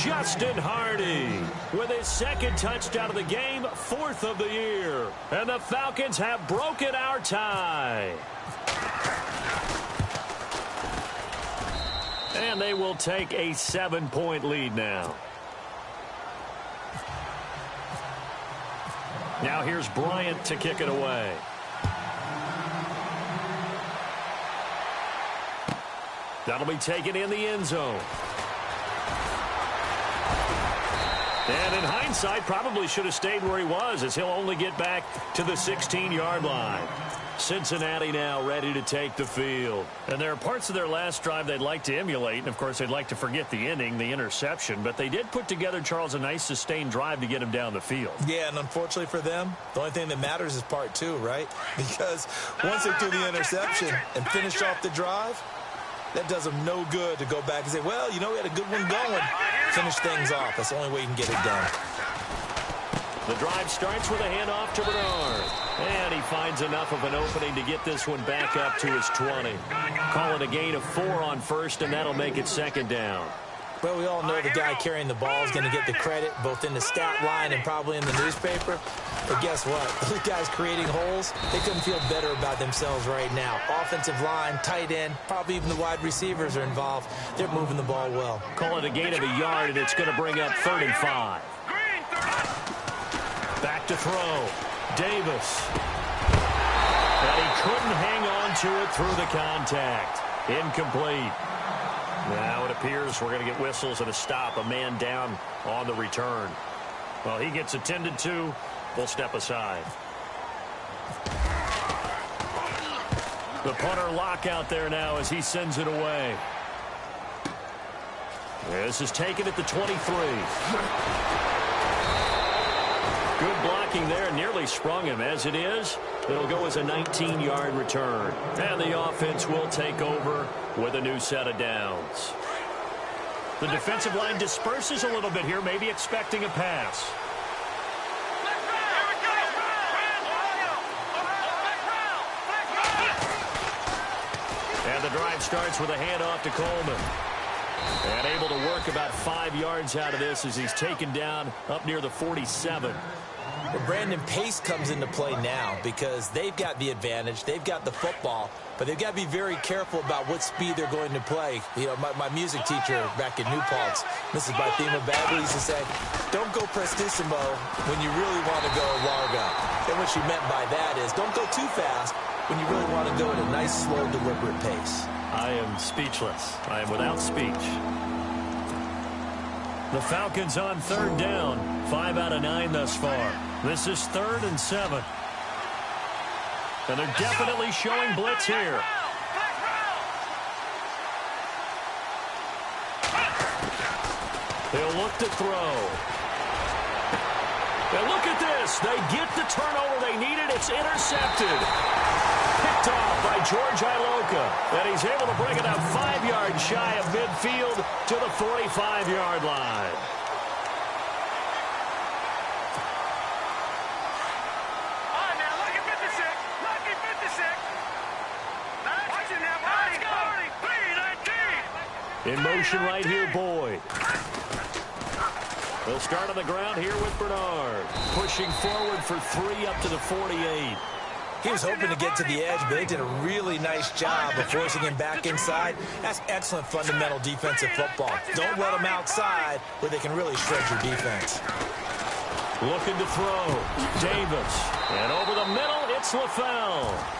Justin Hardy with his second touchdown of the game, 4th of the year. And the Falcons have broken our tie. And they will take a 7-point lead now. Now here's Bryant to kick it away. That'll be taken in the end zone. And in hindsight, probably should have stayed where he was, as he'll only get back to the 16-yard line. Cincinnati now ready to take the field. And there are parts of their last drive they'd like to emulate, and of course they'd like to forget the inning, the interception, but they did put together, Charles, a nice sustained drive to get him down the field. Yeah, and unfortunately for them, the only thing that matters is part 2, right? Because once they do the interception and finish off the drive, that does them no good to go back and say, well, you know, we had a good one going. Finish things off. That's the only way you can get it done. The drive starts with a handoff to Bernard. And he finds enough of an opening to get this one back up to his 20. Call it a gain of 4 on first, and that'll make it second down. Well, we all know the guy carrying the ball is going to get the credit, both in the stat line and probably in the newspaper. But guess what? Those guys creating holes, they couldn't feel better about themselves right now. Offensive line, tight end, probably even the wide receivers are involved. They're moving the ball well. Call it a gain of a yard, and it's going to bring up 3rd and 5. Back to throw. Davis. And he couldn't hang on to it through the contact. Incomplete. Now it appears we're going to get whistles and a stop. A man down on the return. Well, he gets attended to. We'll step aside. The punter lock out there now as he sends it away. This is taken at the 23. Good blocking there, nearly sprung him. As it is, it'll go as a 19-yard return. And the offense will take over with a new set of downs. The defensive line disperses a little bit here, maybe expecting a pass. And the drive starts with a handoff to Coleman. And able to work about 5 yards out of this as he's taken down up near the 47. Well, Brandon, pace comes into play now because they've got the advantage. They've got the football, but they've got to be very careful about what speed they're going to play. You know, my music teacher back in New Paltz, Mrs. Barthema Bagley, used to say, don't go prestissimo when you really want to go largo. And what she meant by that is don't go too fast when you really want to go at a nice, slow, deliberate pace. I am speechless. I am without speech. The Falcons on 3rd down. 5 out of 9 thus far. This is 3rd and 7. And they're definitely showing blitz here. They'll look to throw. And look at this. They get the turnover they needed. It's intercepted. Picked off by George Iloka. And he's able to bring it up 5 yards shy of midfield to the 45-yard line. In motion right here, Boyd. They'll start on the ground here with Bernard. Pushing forward for 3 up to the 48. He was hoping to get to the edge, but they did a really nice job of forcing him back inside. That's excellent fundamental defensive football. Don't let them outside where they can really shred your defense. Looking to throw. Davis. And over the middle, it's LaFell.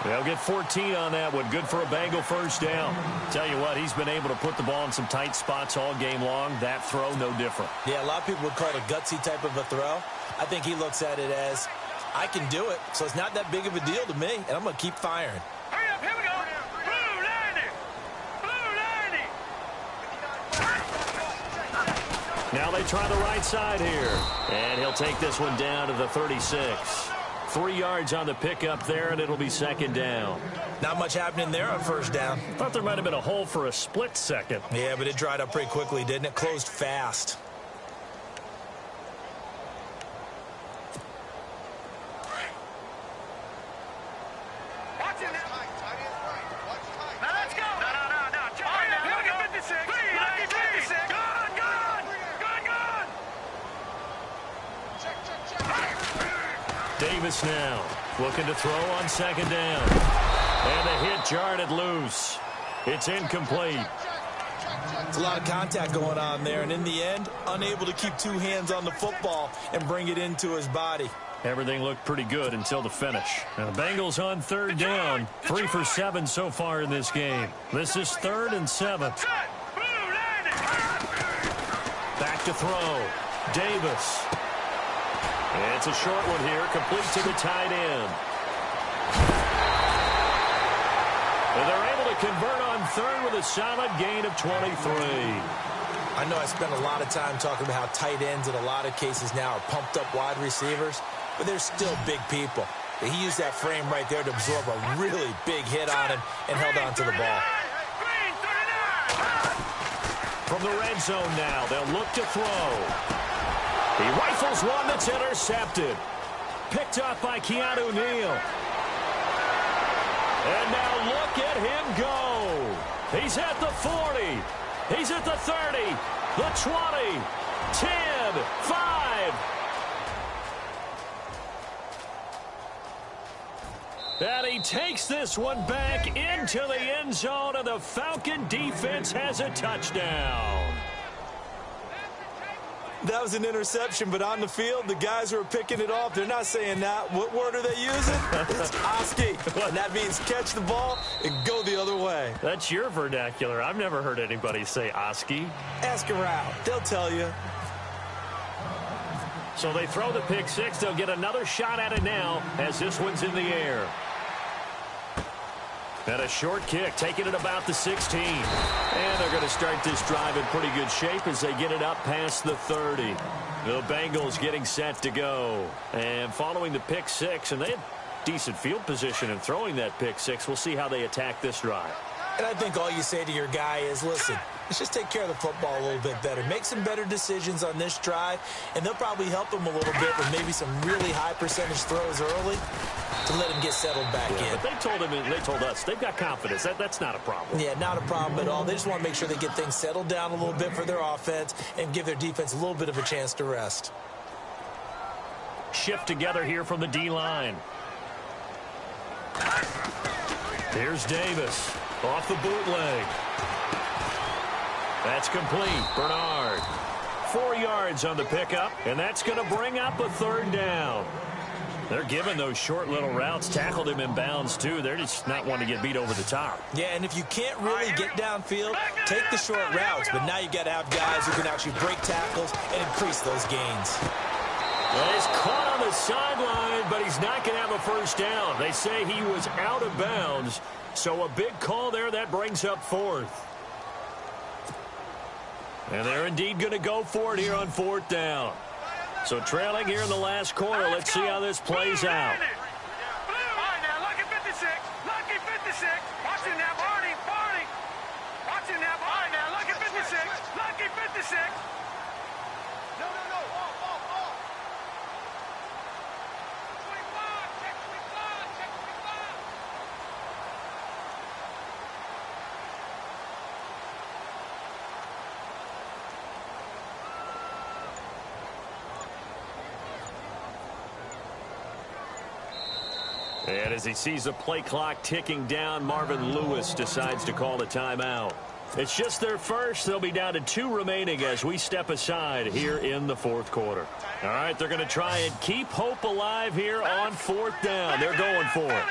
They'll get 14 on that one. Good for a Bengal first down. Tell you what, he's been able to put the ball in some tight spots all game long. That throw, no different. Yeah, a lot of people would call it a gutsy type of a throw. I think he looks at it as, I can do it, so it's not that big of a deal to me, and I'm going to keep firing. Hurry up, here we go. Blue 90. Blue 90. Now they try the right side here. And he'll take this one down to the 36. 3 yards on the pickup there, and it'll be second down. Not much happening there on first down. Thought there might have been a hole for a split second. Yeah, but it dried up pretty quickly, didn't it? Closed fast. Watch it. Now let's go. No. Check it out. Here we go. 56. Lucky 56. Good. Check. Davis now looking to throw on second down. And the hit jarred it loose. It's incomplete. It's a lot of contact going on there, and in the end, unable to keep 2 hands on the football and bring it into his body. Everything looked pretty good until the finish. Now the Bengals on third down. 3 for 7 so far in this game. This is 3rd and 7. Back to throw. Davis. It's a short one here, complete to the tight end. And they're able to convert on third with a solid gain of 23. I know I spent a lot of time talking about how tight ends in a lot of cases now are pumped up wide receivers, but they're still big people. He used that frame right there to absorb a really big hit on him and held on to the ball. From the red zone now, they'll look to throw. He rifles one that's intercepted. Picked up by Keanu Neal. And now look at him go. He's at the 40. He's at the 30. The 20. 10. 5. And he takes this one back into the end zone, and the Falcon defense has a touchdown. That was an interception, but on the field, the guys who are picking it off, they're not saying that. What word are they using? It's Oski. And that means catch the ball and go the other way. That's your vernacular. I've never heard anybody say Oski. Ask around. They'll tell you. So they throw the pick six. They'll get another shot at it now as this one's in the air. And a short kick, taking it about the 16. And they're going to start this drive in pretty good shape as they get it up past the 30. The Bengals getting set to go. And following the pick six, and they had decent field position in throwing that pick six. We'll see how they attack this drive. And I think all you say to your guy is, listen, let's just take care of the football a little bit better. Make some better decisions on this drive, and they'll probably help him a little bit with maybe some really high percentage throws early to let him get settled back in. But they told him, and they told us, they've got confidence. That's not a problem. Yeah, not a problem at all. They just want to make sure they get things settled down a little bit for their offense and give their defense a little bit of a chance to rest. Shift together here from the D-line. Here's Davis. Off the bootleg. That's complete. Bernard. 4 yards on the pickup, and that's going to bring up a third down. They're giving those short little routes. Tackled him in bounds, too. They're just not wanting to get beat over the top. Yeah, and if you can't really get downfield, take the short routes. But now you got to have guys who can actually break tackles and increase those gains. Well, he's caught on the sideline, but he's not going to have a first down. They say he was out of bounds. So a big call there. That brings up fourth. And they're indeed going to go for it here on fourth down. So trailing here in the last quarter. Let's see how this plays out. All right, now, lucky 56. Lucky 56. Watch it now, Barney. Barney. Watch it now. All right, now, lucky 56. Lucky 56. No. Off. 25. Check 25. Check 25. And as he sees the play clock ticking down, Marvin Lewis decides to call a timeout. It's just their first. They'll be down to 2 remaining as we step aside here in the fourth quarter. All right, they're going to try and keep hope alive here on 4th down. They're going for it.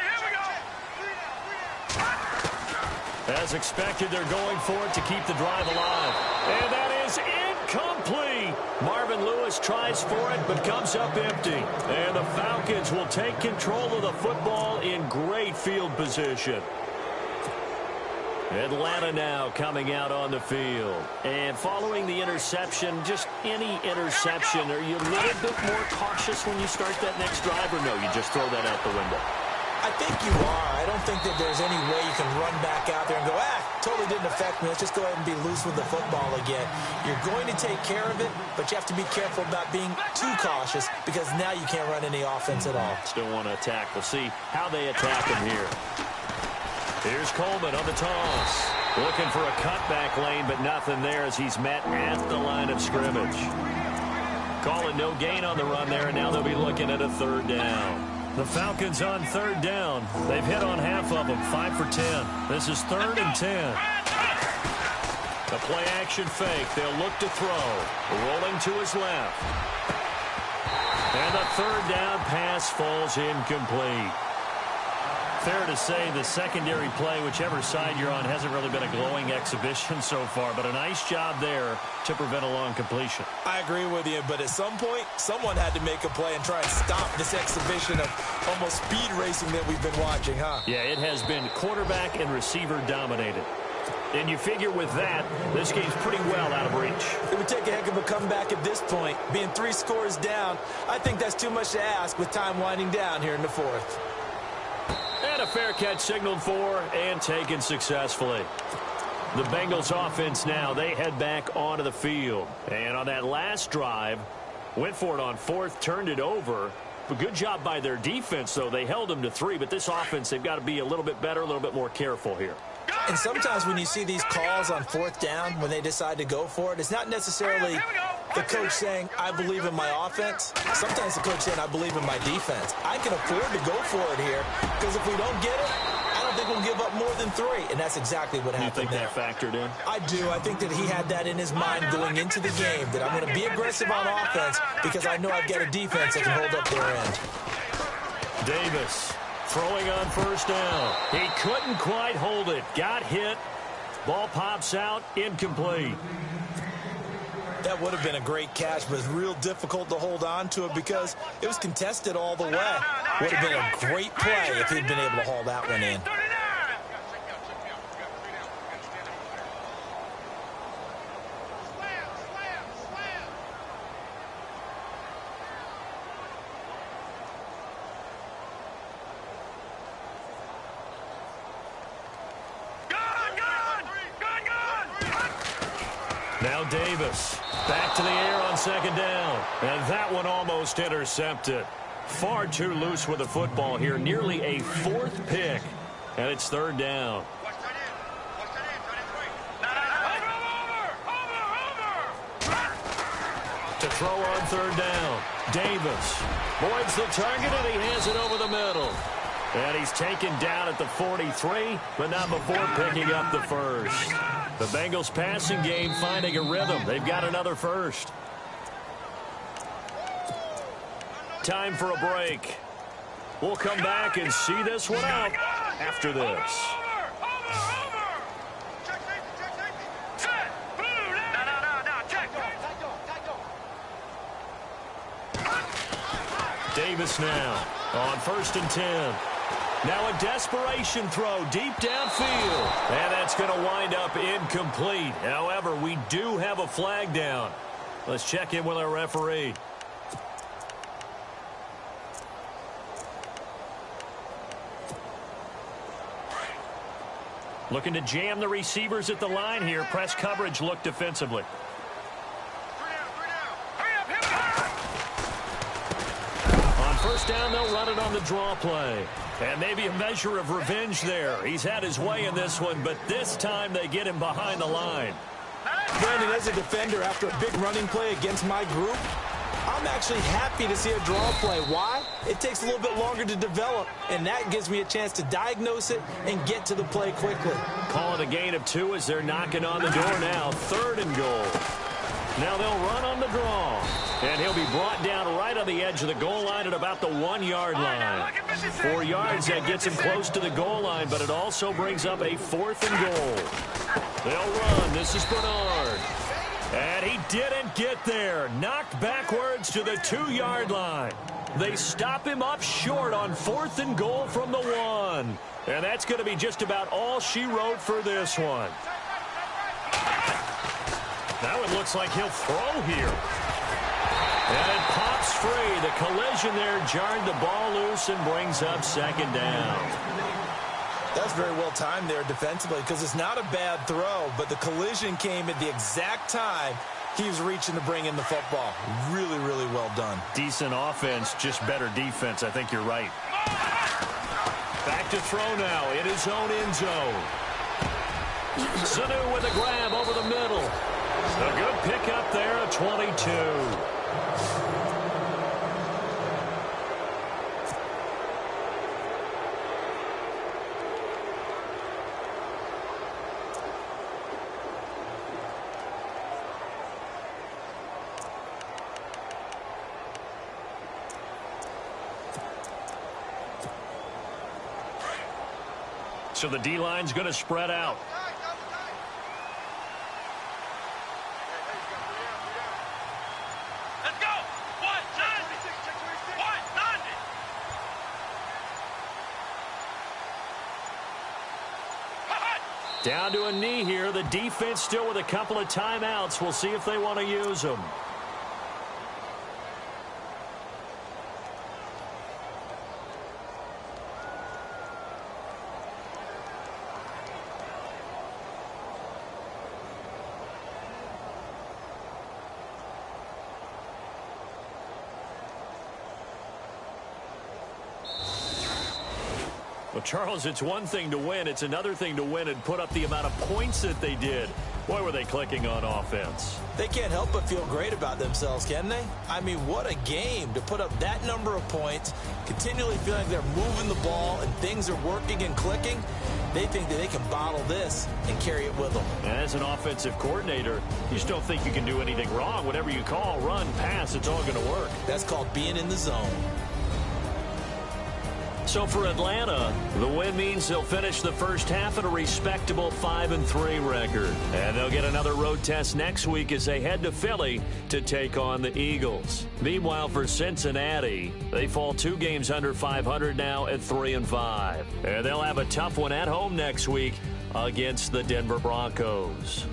As expected, they're going for it to keep the drive alive. And that is incomplete. Marvin Lewis tries for it, but comes up empty. And the Falcons will take control of the football in great field position. Atlanta now coming out on the field. And following the interception, just any interception, are you a little bit more cautious when you start that next drive, or no, you just throw that out the window? I think you are. I don't think that there's any way you can run back out there and go, totally didn't affect me. Let's just go ahead and be loose with the football again. You're going to take care of it, but you have to be careful about being too cautious because now you can't run any offense at all. Still want to attack. We'll see how they attack him here. Here's Coleman on the toss. Looking for a cutback lane, but nothing there as he's met at the line of scrimmage. Calling no gain on the run there, and now they'll be looking at a 3rd down. The Falcons on 3rd down. They've hit on half of them, 5 for 10. This is 3rd and 10. The play action fake. They'll look to throw. Rolling to his left. And the 3rd down pass falls incomplete. Fair to say the secondary play, whichever side you're on, hasn't really been a glowing exhibition so far, but a nice job there to prevent a long completion. I agree with you, but at some point, someone had to make a play and try and stop this exhibition of almost speed racing that we've been watching, huh? Yeah, it has been quarterback and receiver dominated. And you figure with that, this game's pretty well out of reach. It would take a heck of a comeback at this point. Being 3 scores down, I think that's too much to ask with time winding down here in the 4th. And a fair catch signaled for and taken successfully. The Bengals offense now, they head back onto the field. And on that last drive, went for it on 4th, turned it over. A good job by their defense, though. They held them to 3, but this offense, they've got to be a little bit better, a little bit more careful here. And sometimes when you see these calls on 4th down, when they decide to go for it, it's not necessarily the coach saying, I believe in my offense. Sometimes the coach saying, I believe in my defense. I can afford to go for it here because if we don't get it, I don't think we'll give up more than 3. And that's exactly what happened there. You think that factored in? I do. I think that he had that in his mind going into the game, that I'm going to be aggressive on offense because I know I've got a defense that can hold up their end. Davis throwing on 1st down. He couldn't quite hold it. Got hit. Ball pops out. Incomplete. That would have been a great catch, but it's real difficult to hold on to it because it was contested all the way. Would have been a great play if he'd been able to haul that one in. Now Davis back to the air on 2nd down. And that one almost intercepted. Far too loose with the football here. Nearly a 4th pick. And it's 3rd down. To throw on 3rd down. Davis voids the target and he has it over the middle. And he's taken down at the 43, but not before picking up the 1st. The Bengals passing game finding a rhythm. They've got another 1st. Time for a break. We'll come back and see this one out after this. Davis now on 1st and 10. Now a desperation throw deep downfield. And that's going to wind up incomplete. However, we do have a flag down. Let's check in with our referee. Looking to jam the receivers at the line here. Press coverage look defensively. On first down, they'll run it on the draw play. And maybe a measure of revenge there. He's had his way in this one, but this time they get him behind the line. Brandon, as a defender, after a big running play against my group, I'm actually happy to see a draw play. Why? It takes a little bit longer to develop, and that gives me a chance to diagnose it and get to the play quickly. Calling a gain of 2 as they're knocking on the door now. 3rd and goal. Now they'll run on the draw. And he'll be brought down right on the edge of the goal line at about the 1-yard line. 4 yards, that gets him close to the goal line, but it also brings up a 4th and goal. They'll run. This is Bernard. And he didn't get there. Knocked backwards to the 2-yard line. They stop him up short on 4th and goal from the 1. And that's going to be just about all she wrote for this one. Now it looks like he'll throw here. And it pops free. The collision there jarred the ball loose and brings up 2nd down. That's very well timed there defensively because it's not a bad throw, but the collision came at the exact time he was reaching to bring in the football. Really, really well done. Decent offense, just better defense. I think you're right. Back to throw now in his own end zone. Sanu with a grab over the middle. A good pickup there at 22. So the D-line's going to spread out. Let's go. 190. 190. Down to a knee here. The defense still with a couple of timeouts. We'll see if they want to use them. Well, Charles, it's one thing to win. It's another thing to win and put up the amount of points that they did. Boy, were they clicking on offense. They can't help but feel great about themselves, can they? I mean, what a game to put up that number of points, continually feeling like they're moving the ball and things are working and clicking. They think that they can bottle this and carry it with them. As an offensive coordinator, you just don't think you can do anything wrong. Whatever you call, run, pass, it's all going to work. That's called being in the zone. So for Atlanta, the win means they'll finish the first half at a respectable 5-3 record. And they'll get another road test next week as they head to Philly to take on the Eagles. Meanwhile, for Cincinnati, they fall 2 games under 500 now at 3-5. And they'll have a tough one at home next week against the Denver Broncos.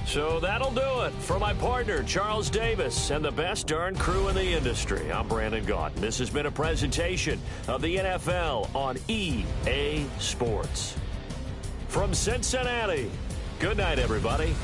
So that'll do it. For my partner, Charles Davis, and the best darn crew in the industry, I'm Brandon Gaudin. This has been a presentation of the NFL on EA Sports. From Cincinnati, good night, everybody.